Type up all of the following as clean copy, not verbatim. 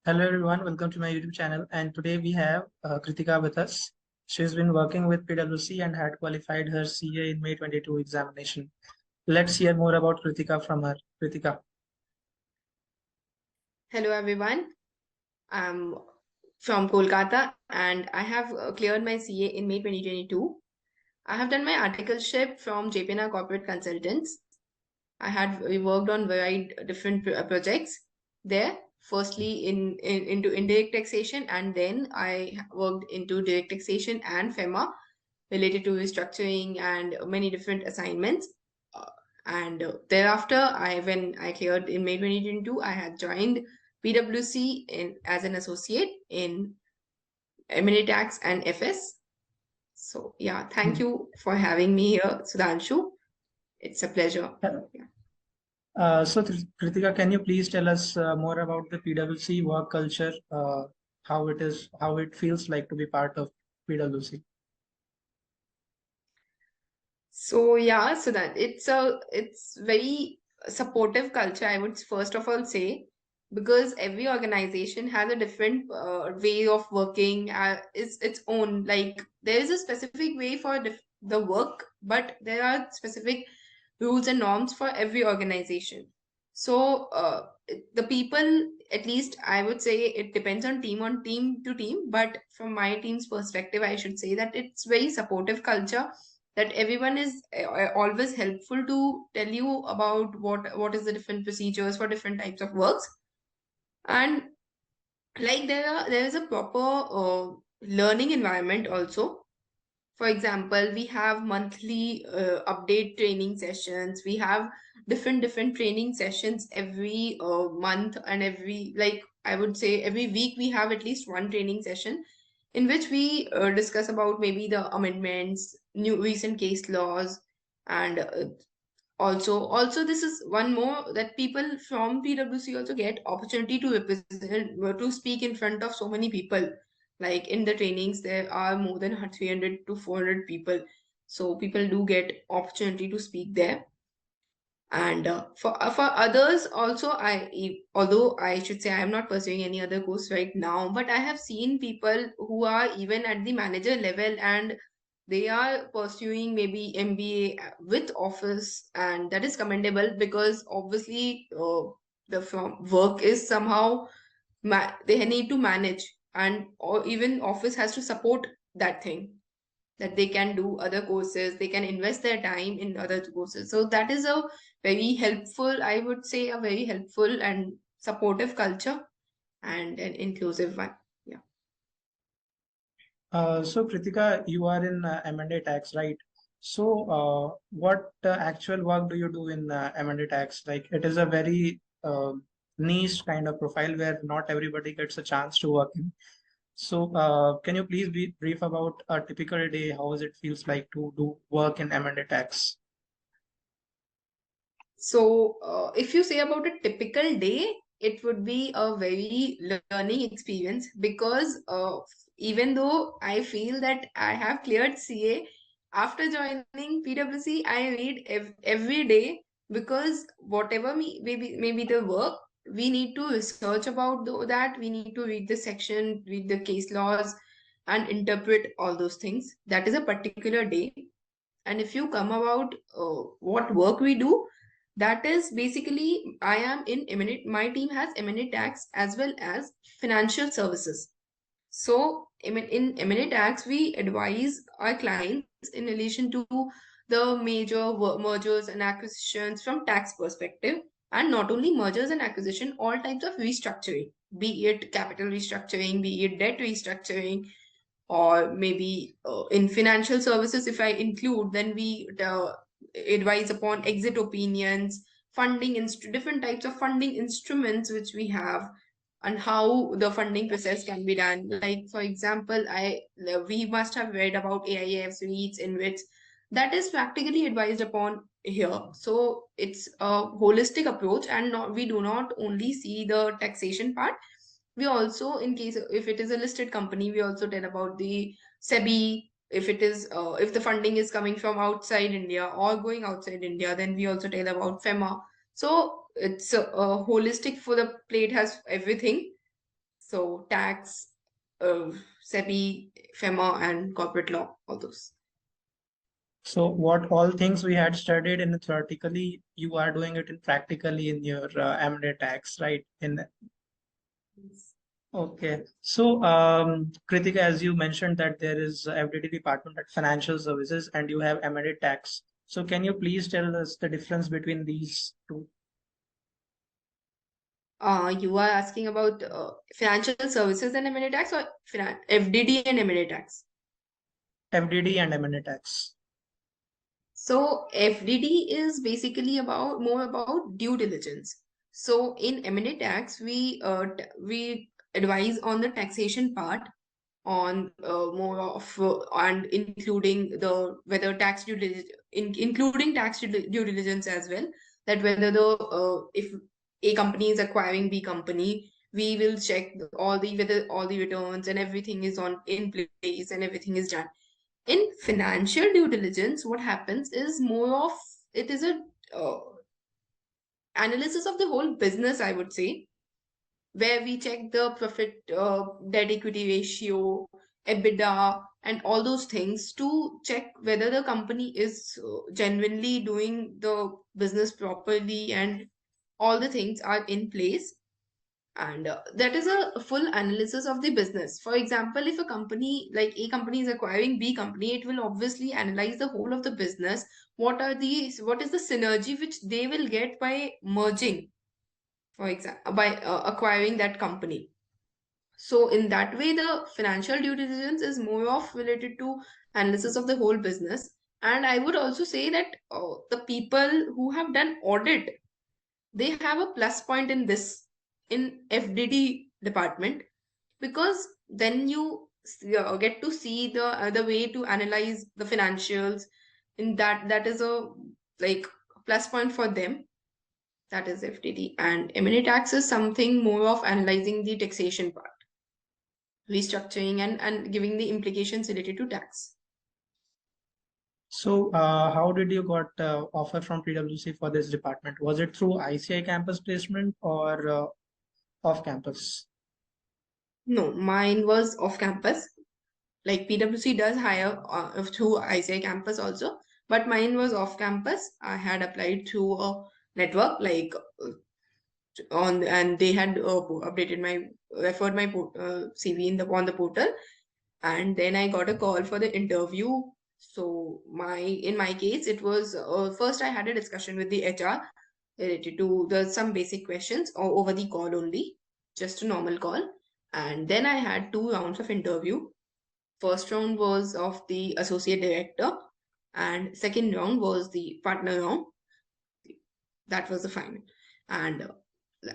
Hello everyone, welcome to my YouTube channel. And today we have Kritika with us. She's been working with PwC and had qualified her CA in May 22 examination. Let's hear more about Kritika from her. Kritika. Hello everyone, I'm from Kolkata and I have cleared my CA in May 2022. I have done my articleship from JPNR Corporate Consultants. We worked on varied different projects there. Firstly into indirect taxation, and then I worked into direct taxation and FEMA related to restructuring and many different assignments. And thereafter, when I cleared in May 2022, I had joined PwC as an associate in M&A Tax and FS. So yeah, thank you for having me here, Sudhanshu. It's a pleasure. So Kritika, can you please tell us more about the PwC work culture, how it feels like to be part of PwC? So yeah, so that it's very supportive culture, I would first of all say, because every organization has a different way of working, its own. Like there is a specific way for the work, but there are specific rules and norms for every organization. So the people, at least I would say, it depends on team to team. But from my team's perspective, I should say that it's very supportive culture, that everyone is always helpful to tell you about what is the different procedures for different types of works. And like there is a proper learning environment also. For example, we have monthly update training sessions. We have different training sessions every month, and every, like I would say, every week we have at least one training session in which we discuss about maybe the amendments, new recent case laws, and also this is one more, that people from PwC also get opportunity to represent, to speak in front of so many people. Like in the trainings there are more than 300 to 400 people, so people do get opportunity to speak there. And for others also, although I should say I am not pursuing any other course right now, but I have seen people who are even at the manager level, and they are pursuing maybe MBA with office, and that is commendable, because obviously the work is somehow they need to manage, and or even office has to support that thing, that they can do other courses, they can invest their time in other courses. So that is a very helpful, I would say, a very helpful and supportive culture, and an inclusive one. Yeah. So Kritika, you are in M&A Tax, right? So what actual work do you do in M&A Tax? Like it is a very niche kind of profile where not everybody gets a chance to work in. So can you please be brief about a typical day? How is it feels like to do work in M&A Tax? So if you say about a typical day, it would be a very learning experience, because even though I feel that I have cleared CA, after joining PwC, I read every day, because whatever maybe the work, we need to research about that. We need to read the section, read the case laws, and interpret all those things. That is a particular day. And if you come about what work we do, that is basically, I am in M&A, my team has M&A tax as well as financial services. So in M&A tax, we advise our clients in relation to the major mergers and acquisitions from tax perspective, and not only mergers and acquisition, all types of restructuring, be it capital restructuring, be it debt restructuring, or maybe in financial services, if I include, then we advise upon exit opinions, different types of funding instruments which we have, and how the funding process can be done. Like for example, we must have read about AIF REITs, in which that is practically advised upon here. So it's a holistic approach, and we do not only see the taxation part. We also, in case if it is a listed company, we also tell about the SEBI. If it is if the funding is coming from outside India or going outside India, then we also tell about FEMA. So it's holistic, for the plate has everything. So tax, SEBI, FEMA, and corporate law, all those. So what all things we had studied in theoretically, you are doing it in practically in your M&A tax, right? Okay. So, Kritika, as you mentioned that there is a FDD department at financial services and you have M&A tax. So can you please tell us the difference between these two? You are asking about financial services and M&A tax, or FDD and M&A tax? FDD and M&A tax. So FDD is basically about more about due diligence. So in M&A tax, we advise on the taxation part, on more of and including the whether tax due diligence, including tax due diligence as well. That whether the if A company is acquiring B company, we will check all the whether all the returns and everything is on in place and everything is done. In financial due diligence, what happens is more of it is a uh, analysis of the whole business, I would say, where we check the profit debt equity ratio, EBITDA, and all those things to check whether the company is genuinely doing the business properly and all the things are in place. And that is a full analysis of the business. For example, if a company like A company is acquiring B company, it will obviously analyze the whole of the business. What is the synergy which they will get by merging, for example, by acquiring that company. So in that way, the financial due diligence is more of related to analysis of the whole business. And I would also say that the people who have done audit, they have a plus point in this, in FDD department, because then you get to see the way to analyze the financials. In that is a like plus point for them. That is FDD. And M&A tax is something more of analyzing the taxation part, restructuring and giving the implications related to tax. So, how did you got offer from PwC for this department? Was it through ICI campus placement or off campus? No, mine was off campus. Like PwC does hire through ICI campus also, but mine was off campus. I had applied through a network like on, and they had updated my referred my CV in the on the portal, and then I got a call for the interview. So in my case, it was first I had a discussion with the HR related to the some basic questions or over the call only, just a normal call. And then I had two rounds of interview. First round was of the associate director, and second round was the partner round. That was the final. And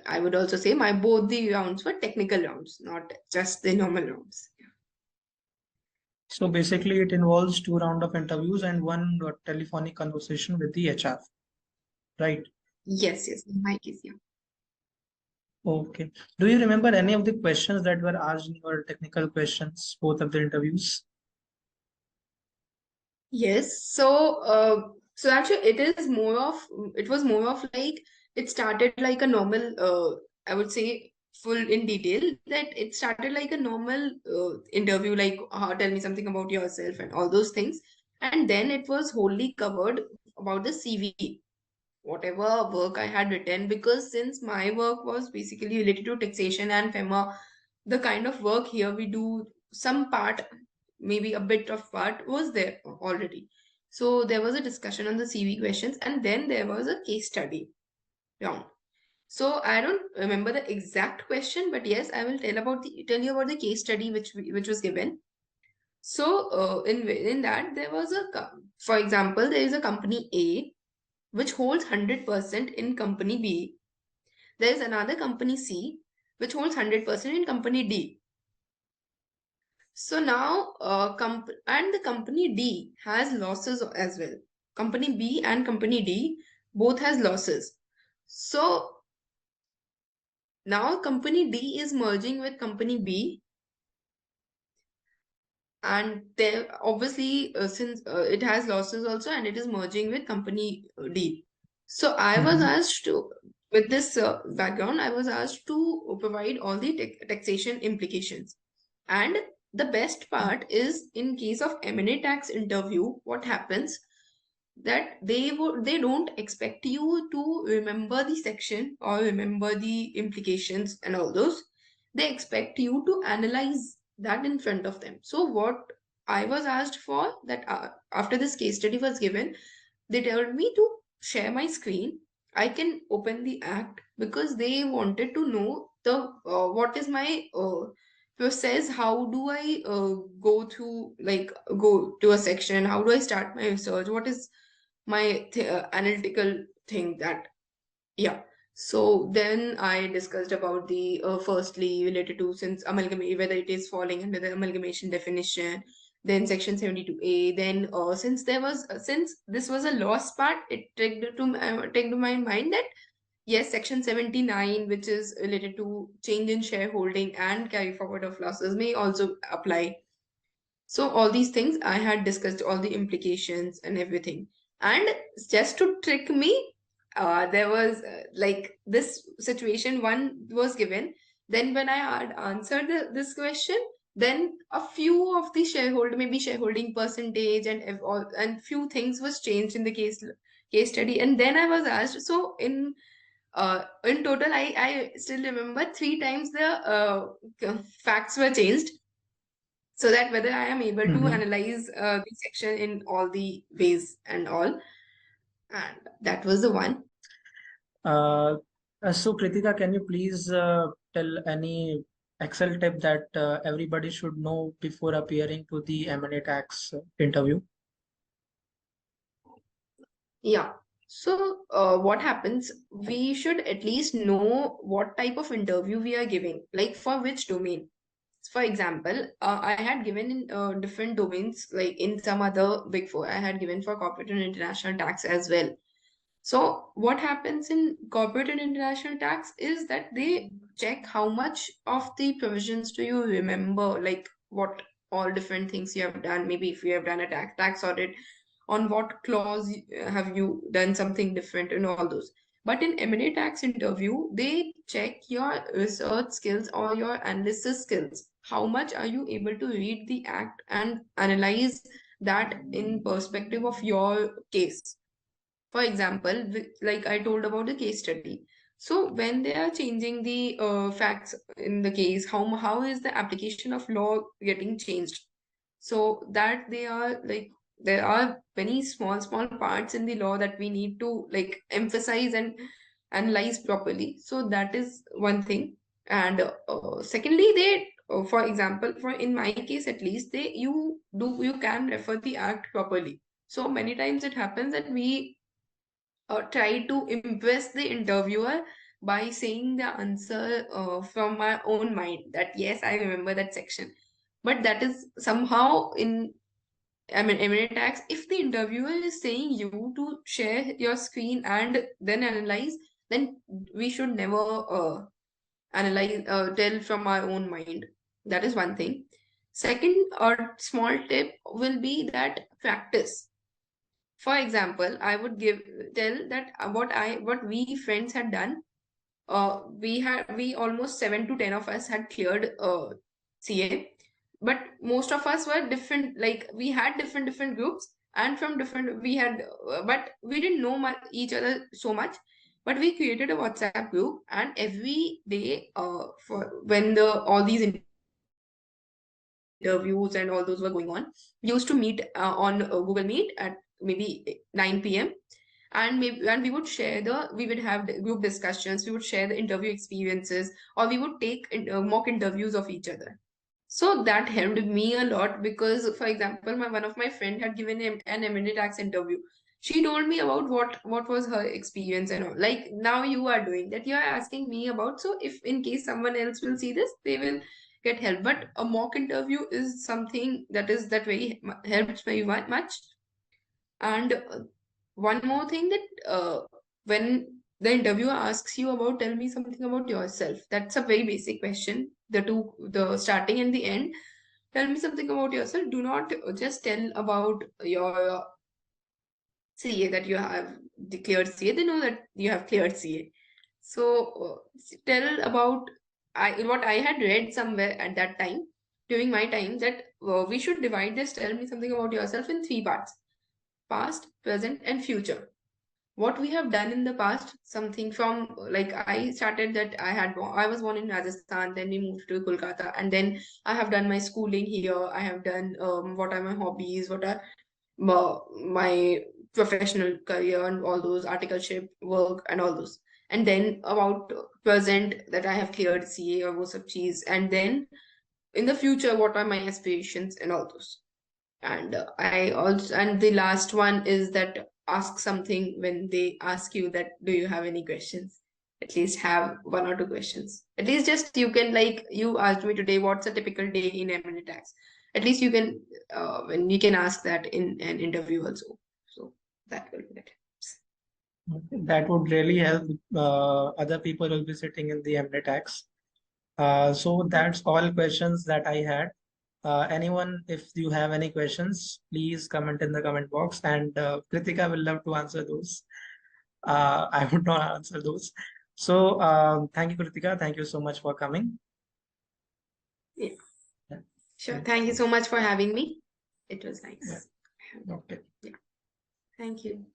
I would also say my both the rounds were technical rounds, not just the normal rounds. So basically, it involves two round of interviews and one telephonic conversation with the HR, right? Yes, yes, in my case, yeah. Okay. Do you remember any of the questions that were asked in your technical questions, both of the interviews? Yes. So actually, it was more of like it started like a normal. I would say full in detail that it started like a normal interview, like tell me something about yourself and all those things, and then it was wholly covered about the CV, whatever work I had written, because since my work was basically related to taxation and FEMA, the kind of work here we do, some part, maybe a bit of part was there already. So there was a discussion on the CV questions, and then there was a case study round. So I don't remember the exact question, but yes, I will tell you about the case study which was given. So in that there was for example, there is a company A which holds 100% in company B. There is another company C which holds 100% in company D. So now, and the company D has losses as well. Company B and company D both has losses. So now company D is merging with company B, and there obviously since it has losses also, and it is merging with company D. So I was Mhm. asked to. with this background, I was asked to provide all the taxation implications. And the best part is, in case of M&A tax interview, what happens that they don't expect you to remember the section or remember the implications and all those. They expect you to analyze that in front of them. So what I was asked for, that after this case study was given, they told me to share my screen. I can open the act, because they wanted to know the what is my process. How do I go through, like, go to a section? How do I start my research? What is my analytical thing that, yeah. So then I discussed about the firstly related to, since amalgamation, whether it is falling under the amalgamation definition, then section 72A. Then since this was a loss part, it tagged to my mind that yes, section 79, which is related to change in shareholding and carry forward of losses, may also apply. So all these things I had discussed, all the implications and everything. And just to trick me, there was like this situation one was given. Then when I had answered this question, then a few of the shareholder, maybe shareholding percentage and and few things was changed in the case study. And then I was asked, so in total, I still remember three times the facts were changed, so that whether I am able to Mm-hmm. analyze the section in all the ways and all. And that was the one. Uh, so Kritika, can you please tell any Excel tip that everybody should know before appearing to the M&A tax interview? Yeah. So, what happens? We should at least know what type of interview we are giving, like for which domain. For example, I had given in different domains, like in some other big four, I had given for corporate and international tax as well. So what happens in corporate and international tax is that they check how much of the provisions do you remember, like what all different things you have done. Maybe if you have done a tax audit, on what clause have you done something different and all those. But in M&A tax interview, they check your research skills or your analysis skills. How much are you able to read the act and analyze that in perspective of your case? For example, like I told about the case study. So when they are changing the facts in the case, how is the application of law getting changed? So that they are like, there are many small parts in the law that we need to like emphasize and analyze properly. So that is one thing. And secondly, they for example, for in my case at least, you can refer the act properly. So many times it happens that we try to impress the interviewer by saying the answer from my own mind, that yes, I remember that section. But that is somehow in, I mean, M&A tax, if the interviewer is saying you to share your screen and then analyze, then we should never analyze, tell from our own mind. That is one thing. Second, or small tip will be that practice. For example, I would give tell that what we friends had done. We almost 7 to 10 of us had cleared CA, but most of us were different. Like we had different groups, and from different we had, but we didn't know each other so much. But we created a WhatsApp group, and every day, for when the all these interviews and all those were going on, we used to meet on Google Meet at maybe 9 p.m. And we would we would have group discussions, we would share the interview experiences, or we would take mock interviews of each other. So that helped me a lot, because for example, one of my friend had given him an M&A tax interview. She told me about what was her experience and all. Like now you are doing that, you are asking me about. So if in case someone else will see this, they will get help. But a mock interview is something that very helps very much. And one more thing, that when the interviewer asks you about, tell me something about yourself. That's a very basic question. The starting and the end. Tell me something about yourself. Do not just tell about your CA, that you have declared CA. They know that you have cleared CA. So tell about what I had read somewhere at that time, during my time, that we should divide this. Tell me something about yourself in three parts: past, present, and future. What we have done in the past, something from, like, I started that I was born in Rajasthan, then we moved to Kolkata, and then I have done my schooling here. I have done what are my hobbies, what are my professional career, and all those articleship work and all those. And then about present, that I have cleared CA or most of cheese, and then in the future, what are my aspirations and all those. And I also, and the last one is that ask something when they ask you that, do you have any questions? At least have one or two questions. At least just you can, like you asked me today, what's a typical day in M&A tax? At least you can, when you can ask that in an interview also. So that will be it. That would really help other people who will be sitting in the M&A tax. So that's all questions that I had. Anyone, if you have any questions, please comment in the comment box, and Kritika will love to answer those. I would not answer those. So thank you, Kritika. Thank you so much for coming. Yeah, Yeah. sure. Yeah. Thank you so much for having me. It was Yeah. nice. Okay. Yeah. Thank you.